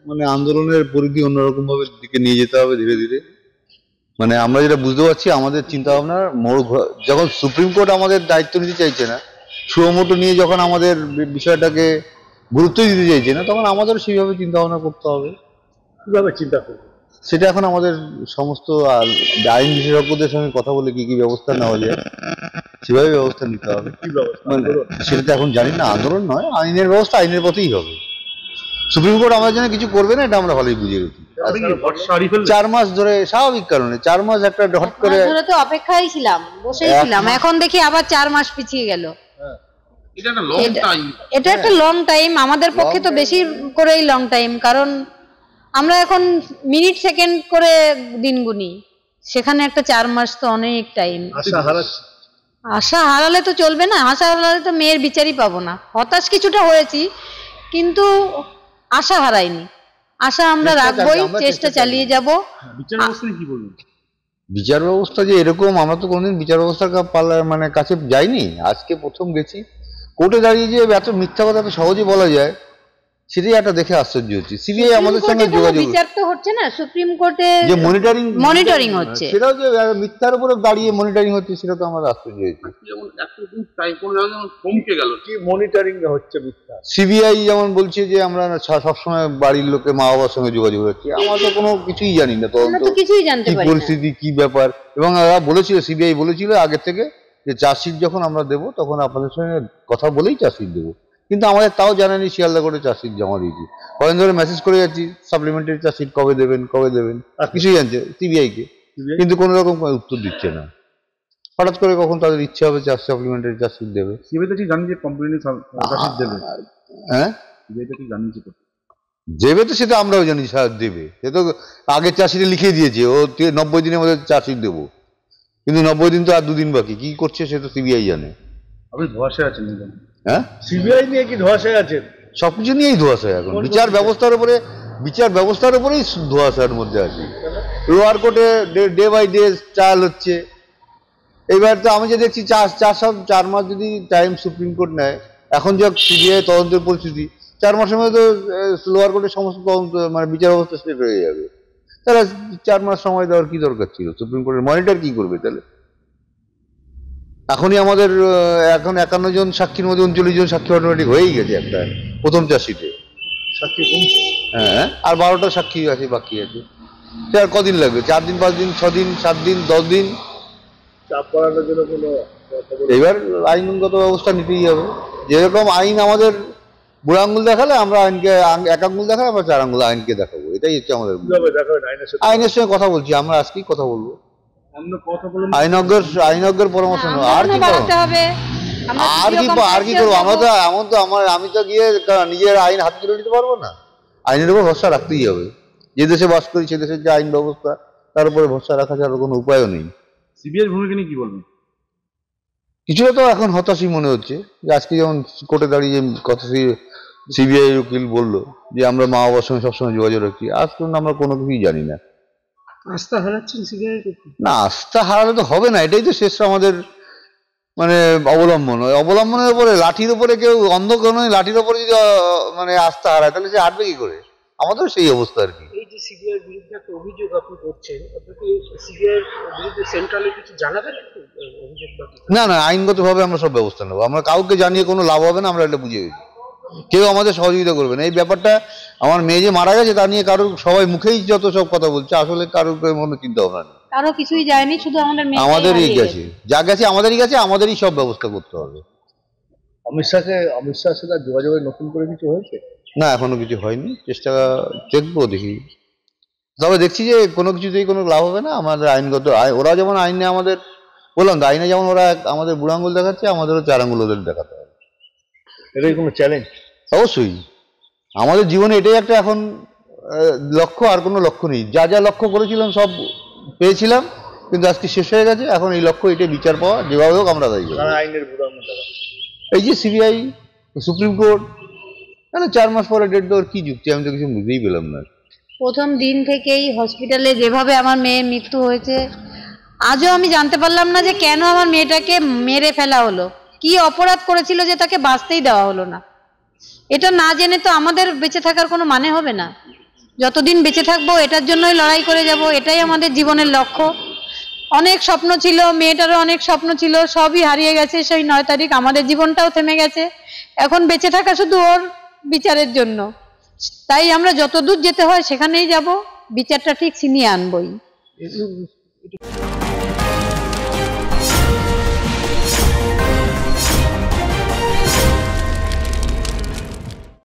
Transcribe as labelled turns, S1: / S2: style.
S1: মানে আন্দোলনের পরিধি অন্যরকম ভাবে দিকে নিয়ে যেতে হবে ধীরে ধীরে। মানে আমরা যেটা বুঝতে পারছি, আমাদের চিন্তা ভাবনার মোড় যখন সুপ্রিম কোর্ট আমাদের দায়িত্ব নিতে চাইছে না, সুমোটো নিয়ে যখন আমাদের বিষয়টাকে গুরুত্ব দিতে চাইছে না, তখন আমাদের সেইভাবে চিন্তা ভাবনা করতে হবে।
S2: কিভাবে চিন্তা করবো
S1: সেটা এখন আমাদের সমস্ত আইন বিশেষজ্ঞদের সঙ্গে কথা বলে কি কি ব্যবস্থা নেওয়া যায় সেভাবে ব্যবস্থা নিতে হবে।
S2: কি ব্যবস্থা?
S1: মানে সেটা তো এখন জানি না, আন্দোলন নয়, আইনের ব্যবস্থা আইনের পথেই হবে। সুপ্রিম কোর্ট আমাদের জন্য কিছু করবে না, এটা আমরা ভালোই বুঝে গেছি। 4 মাস ধরে স্বাভাবিক কারণে 4 মাস একটা হট করে
S3: তো অপেক্ষায় ছিলাম, বসেই ছিলাম, এখন দেখি আবার 4 মাস পিছিয়ে গেল। এটা একটা লং টাইম, আমাদের পক্ষে তো বেশি করেই লং টাইম, কারণ আমরা এখন মিনিট সেকেন্ড করে দিন গুনি, সেখানে একটা 4 মাস তো অনেক টাইম। আশা হারালে তো চলবে না, আশা হারালে তো মেয়ের বিচারই পাবো না। হতাশ কিছুটা হয়েছি, কিন্তু আশা হারাইনি, আশা আমরা রাখবোই, চেষ্টা চালিয়ে যাব।
S2: বিচার ব্যবস্থা কি বলবেন?
S1: বিচার ব্যবস্থা যে এরকম, আমরা তো কোনোদিন বিচার ব্যবস্থার মানে কাছে যাইনি, আজকে প্রথম গেছি। কোর্টে দাঁড়িয়ে যে এত মিথ্যা কথা এত সহজে বলা যায়, সেটাই একটা দেখে আশ্চর্য হচ্ছে। সিবিআই আমাদের সঙ্গে যোগাযোগ,
S3: বিচার তো হচ্ছে না, সুপ্রিম কোর্টে
S1: যে মনিটরিং
S3: হচ্ছে,
S1: সেটাও যে মিথ্যার উপরে দাঁড়িয়ে মনিটরিং হচ্ছে, সেটা তো আমাদের আশ্চর্য হয়েছে।
S2: যেমন এতদিন তাই কোনো থমকে গেল, কি মনিটরিং হচ্ছে মিথ্যা?
S1: সিবিআই যেমন বলছে যে আমরা সবসময় বাড়ির লোকে মা বাবার সঙ্গে যোগাযোগ হচ্ছে, আমরা তো কোনো কিছুই জানি না, তদন্ত কি পরিস্থিতি কি ব্যাপার। এবং বলেছিল, সিবিআই বলেছিল আগে থেকে যে চার্জশিট যখন আমরা দেবো তখন আপনাদের সঙ্গে কথা বলেই চার্জশিট দেবো, কিন্তু আমাদের তাও জানানি শিয়ালদা করে চার্জশিট জমা দিয়েছি। কয়েকদিন ধরে মেসেজ করে যাচ্ছি সাপ্লিমেন্টারি চার্জশিট কবে দেবেন কবে দেবেন, আর কিছুই জানছে সিবিআইকে, কিন্তু কোনো রকম উত্তর দিচ্ছে না। হঠাৎ করে কখন তাদের ইচ্ছে হবে সাপ্লিমেন্টারি চার্জশিট দেবে।
S2: সিবিআই তো ঠিক জানি যে কমপ্লেনে চার্জশিট দেবে,
S1: হ্যাঁ
S2: সিবিআই তো ঠিক জানিয়েছে তো
S1: দেবে, তো সেটা আমরাও জানি দেবে, সে তো আগের চার্জশিটে লিখে দিয়েছে ও 90 দিনের মধ্যে চার্জশিট দেবো, কিন্তু 90 দিন তো আর 2 দিন বাকি, কি করছে সে তো সিবিআই জানে।
S2: আপনি ধোঁয়াশায় আছেন?
S1: হ্যাঁ,
S2: সিবিআই নিয়ে কি ধোঁয়াশায় আছেন?
S1: সবকিছু নিয়েই ধোঁয়াশায় এখন, বিচার ব্যবস্থার উপরেই ধোঁয়াশার মধ্যে আছে। লোয়ার কোর্টে ডে বাই ডে ট্রায়াল হচ্ছে। এবার তো আমি যে দেখছি 4 মাস যদি টাইম সুপ্রিম কোর্ট নেয়, এখন যা সিবিআই তদন্তের পরিস্থিতি, 4 মাসের মধ্যে তো লোয়ার কোর্টের সমস্ত তদন্ত মানে বিচার ব্যবস্থা শেষ হয়ে যাবে। তাহলে 4 মাস সময় দেওয়ার কি দরকার ছিল? সুপ্রিম কোর্টের মনিটর কি করবে তাহলে? এখনই আমাদের এখন 51 জন সাক্ষীর মধ্যে 39 জন সাক্ষী অটোমেটিক হয়েই গেছে একটা প্রথম চার্জশিটে।
S2: সাক্ষী কমছে?
S1: হ্যাঁ, আর 12টা সাক্ষী আছে বাকি আছে। সে আর কদিন লাগবে? 4 দিন 5 দিন 6 দিন 7 দিন 10 দিন?
S2: চাপ করানোর জন্য কোনো
S1: এবার আইনগত ব্যবস্থা নিতেই হবে। যেরকম আইন আমাদের বুড়ো আঙ্গুল দেখালে আমরা আইনকে, 1 আঙ্গুল দেখালে আমরা 4 আঙ্গুল আইনকে দেখাবো, এটাই হচ্ছে আমাদের। আইনের সঙ্গে কথা বলছি আমরা, আজকেই কথা বলবো, আইনজ্ঞের পরামর্শ নেব। আর কি করবো আমরা? তো এমন তো আমি তো গিয়ে নিজের আইন হাত তুলে নিতে পারবো না, আইনের উপর ভরসা রাখতেই হবে। যে দেশে বাস করি সে দেশের যে আইন ব্যবস্থা, তার উপরে ভরসা রাখা ছাড়া কোনো উপায়ও নেই।
S2: সিবিআই ভূমিকা নিয়ে কি বলবেন?
S1: কিছুটা তো এখন হতাশই মনে হচ্ছে, যে আজকে যেমন কোর্টে দাঁড়িয়ে কথা সিবিআই উকিল বললো যে আমরা মা বাবার সঙ্গে সবসময় যোগাযোগ রাখছি, আজ পর্যন্ত আমরা কোনো কিছুই জানি না।
S2: আস্থা হারাচ্ছেন সিবিআই?
S1: না, আস্থা হারালে তো হবে না, এটাই তো শেষ আমাদের মানে অবলম্বনের উপরে, লাঠির উপরে কেউ অন্ধ কোনো লাঠির উপরে যদি মানে আস্থা হারায়, তাহলে সে হাঁটবে কি করে? আমাদের সেই অবস্থা আর কি।
S2: এই যে সিবিআই বিরুদ্ধে একটা অভিযোগ আপনি করছেন, আপনাকে সিবিআই বিরুদ্ধে সেন্ট্রালে কিছু জানাবেন?
S1: না, আইনগতভাবে আমরা সব ব্যবস্থা নেবো, আমরা কাউকে জানিয়ে কোনো লাভ হবে না, আমরা এটা বুঝে গেছি। কেউ আমাদের সহযোগিতা করবে না। এই ব্যাপারটা, আমার মেয়ে যে মারা গেছে তা নিয়ে কারোর, সবাই মুখেই যত সব কথা বলছে, আসলে কারোর মনে চিন্তা ভাবনা নেই,
S3: কারো কিছুই যায়নি, শুধু
S1: আমাদেরই গেছে, যা গেছে আমাদেরই গেছে, আমাদেরই সব ব্যবস্থা করতে হবে।
S2: অমিত শাহের সাথে যোগাযোগের নতুন করে কিছু হয়েছে?
S1: না, এখনো কিছু হয়নি, চেষ্টা দেখবো, দেখি। তবে দেখছি যে কোনো কিছুতেই কোনো লাভ হবে না। আমাদের আইনগত, ওরা যেমন আইনে আমাদের বললাম তো, আইনে যেমন ওরা আমাদের বুড়ো আঙ্গুল দেখাচ্ছে, আমাদেরও 4 আঙ্গুল ওদের দেখাতে হবে।
S2: এটাই কোনো চ্যালেঞ্জ?
S1: অবশ্যই, আমাদের জীবনে এটাই একটা এখন লক্ষ্য, আর কোনো লক্ষ্য নেই। যা যা লক্ষ্য করেছিলাম সব পেয়েছিলাম, কিন্তু আজকে শেষ হয়ে গেছে। এখন এই লক্ষ্য, এটাই বিচার পাওয়া, যেভাবে হোক আমরা দায়ী।
S2: আইনের বুড়ো আঙ্গুল
S1: এই যে সিবিআই, সুপ্রিম কোর্ট, 4 মাস পরে ডেট দেওয়ার কি যুক্তি? আমি তো কিছু বুঝতেই পেলাম না।
S3: প্রথম দিন থেকেই হসপিটালে যেভাবে আমার মেয়ের মৃত্যু হয়েছে, আজও আমি জানতে পারলাম না যে কেন আমার মেয়েটাকে মেরে ফেলা হলো, কি অপরাধ করেছিল যে তাকে বাঁচতেই দেওয়া হলো না। এটা না জেনে তো আমাদের বেঁচে থাকার কোনো মানে হবে না। যতদিন বেঁচে থাকবো এটার জন্যই লড়াই করে যাব, এটাই আমাদের জীবনের লক্ষ্য। অনেক স্বপ্ন ছিল, মেয়েটারও অনেক স্বপ্ন ছিল, সবই হারিয়ে গেছে সেই 9 তারিখ। আমাদের জীবনটাও থেমে গেছে, এখন বেঁচে থাকা শুধু ওর বিচারের জন্য। তাই আমরা যতদূর যেতে হয় সেখানেই যাব, বিচারটা ঠিক ছিনিয়ে আনবই।